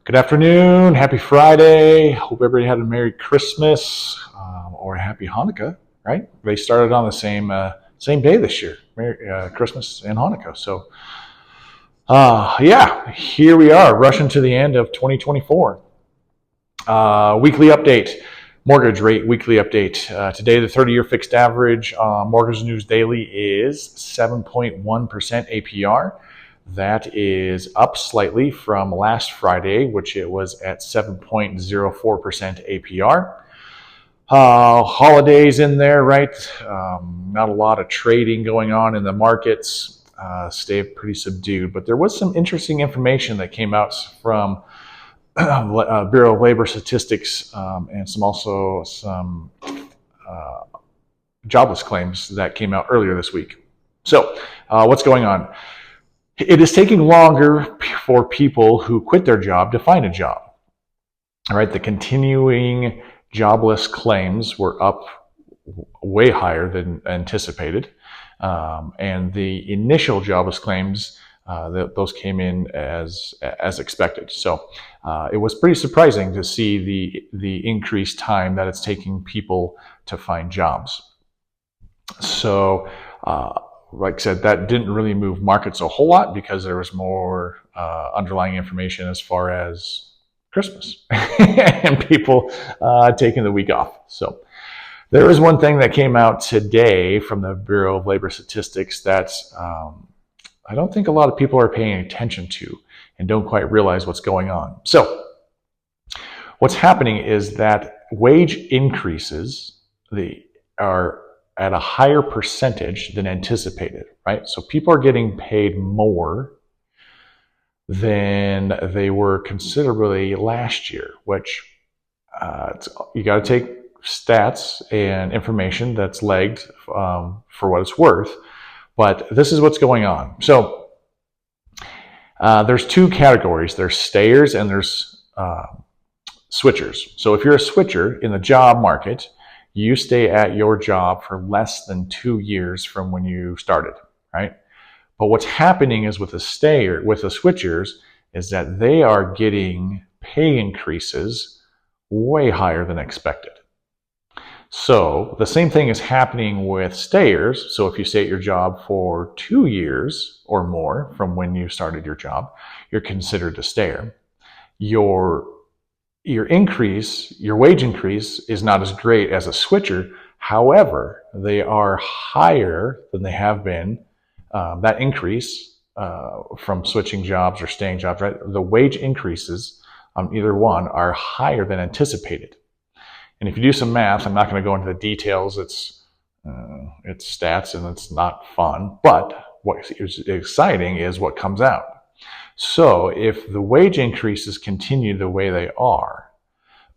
Good afternoon. Happy Friday. Hope everybody had a Merry Christmas or a Happy Hanukkah. Right? They started on the same day this year, Christmas and Hanukkah. So, yeah, here we are, rushing to the end of 2024. Weekly update. Mortgage rate weekly update. Today, the 30-year fixed average Mortgage News Daily is 7.1% APR. That is up slightly from last Friday, which it was at 7.04% APR. Holidays in there, right? Not a lot of trading going on in the markets. Stayed pretty subdued, but there was some interesting information that came out from Bureau of Labor Statistics and some jobless claims that came out earlier this week. So what's going on? It is taking longer for people who quit their job to find a job. All right, the continuing jobless claims were up way higher than anticipated, and the initial jobless claims, those came in as expected. So it was pretty surprising to see the increased time that it's taking people to find jobs. So like I said, that didn't really move markets a whole lot because there was more underlying information as far as Christmas and people taking the week off. So there is one thing that came out today from the Bureau of Labor Statistics that I don't think a lot of people are paying attention to and don't quite realize what's going on. So what's happening is that wage increases are at a higher percentage than anticipated, right? So people are getting paid more than they were considerably last year, which you got to take stats and information that's legged for what it's worth. But this is what's going on. So there's two categories. There's stayers and there's switchers. So if you're a switcher in the job market, you stay at your job for less than 2 years from when you started, right? But what's happening is with the switchers, is that they are getting pay increases way higher than expected. So the same thing is happening with stayers. So if you stay at your job for 2 years or more from when you started your job, you're considered a stayer. Your wage increase is not as great as a switcher. However, they are higher than they have been. That increase from switching jobs or staying jobs, right? The wage increases on either one are higher than anticipated. And if you do some math, I'm not going to go into the details. It's stats and it's not fun. But what is exciting is what comes out. So if the wage increases continue the way they are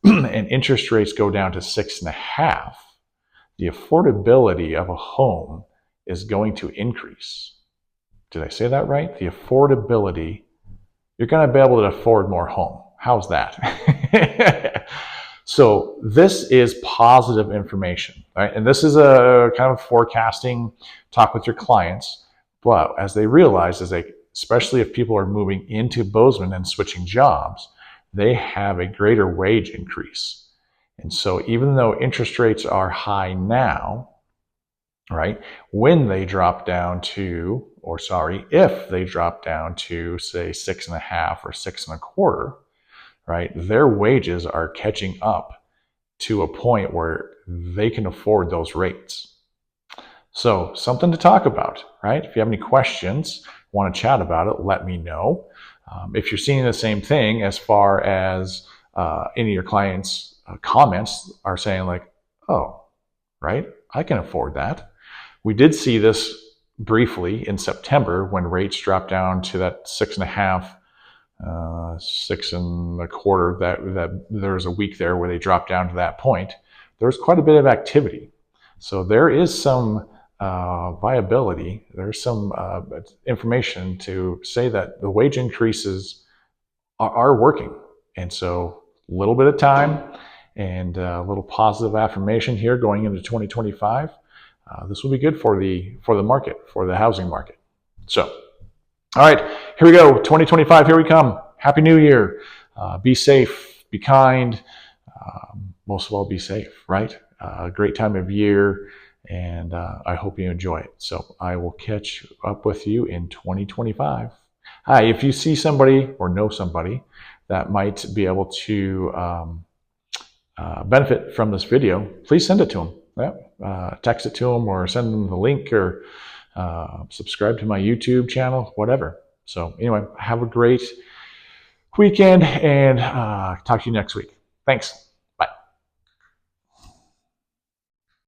and interest rates go down to 6.5, the affordability of a home is going to increase. Did I say that right? The affordability, you're going to be able to afford more home. How's that? So this is positive information, right? And this is a kind of forecasting talk with your clients. But as they realize, especially if people are moving into Bozeman and switching jobs, they have a greater wage increase. And so even though interest rates are high now, right, when they drop down to, if they drop down to say 6.5 or 6.25, right, their wages are catching up to a point where they can afford those rates. So something to talk about, right? If you have any questions, want to chat about it, let me know. If you're seeing the same thing as far as any of your clients' comments are saying like, oh, right, I can afford that. We did see this briefly in September when rates dropped down to that 6.5, 6.25, that there was a week there where they dropped down to that point. There was quite a bit of activity. So there is some viability. There's some information to say that the wage increases are working. And so a little bit of time and a little positive affirmation here going into 2025. This will be good for the market, for the housing market. So, all right, here we go. 2025, here we come. Happy New Year. Be safe, be kind, most of all, be safe, right? A great time of year, and I hope you enjoy it. So I will catch up with you in 2025. Hi, if you see somebody or know somebody that might be able to benefit from this video, please send it to them. Yeah. Text it to them or send them the link or subscribe to my YouTube channel, whatever. So anyway, have a great weekend and talk to you next week. Thanks.